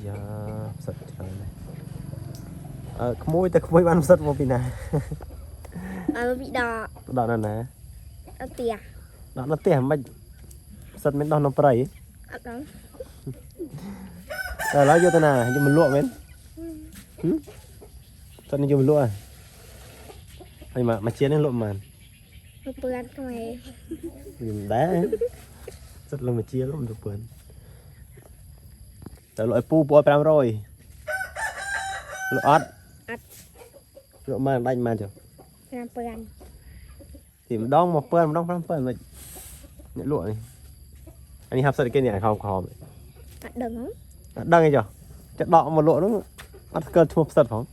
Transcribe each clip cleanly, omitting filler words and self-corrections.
ยาสัตว์อะไรขโมยแต่ขโมยบ้านสัตว์มาปีนาbị đỏ ดอกนั่นนะ ở tìa ดอกนั่นเตี้ยมันสัตว์มันดอกน้ำปลา ở đó แต่แล้วโยตนาจะมันลวกไหมสัตว์นี่จะมันลวกไอ้มาเชียร์นี่ลวกมัน nó bươn cái này ยิงได้สัตว์ลงมาเชียร์แล้วมันจะเปิดแต่ลอยปูปล่อยไปแล้วrồiลอยอัดลวกมันได้มาจ้ะ làm bươn thìมันดองมาเปิดมันดองเปิดมาเนี่ยลวกนี่อันนี้ครับสัตว์กินเนี่ยเขาคอม ở đừng không ดังไงจ้ะจะดอกมาลวกนู้นอัดเกิดทั่วสัตว์ของ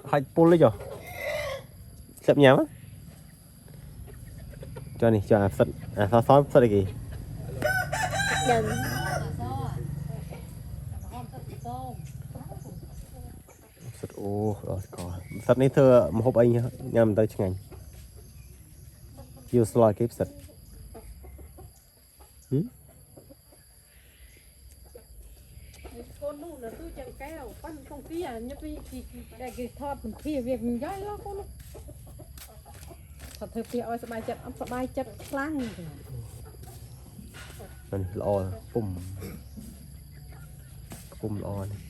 ให้ปูเลยจ้ะเสียบnhám cho này cho sật xóa sật cái gì đừng sật ô rồi có sật này thưa một hộp anh nhá nhầm tới chừng ngày yêu slide kép sật con nu là tôi chẳng kéo con không kia nhấp đi cái thọt mình kia việc mình dây lo con thật thực hiện ơi sờ bài chặt lăng mình loปุ่มปุ่มlo này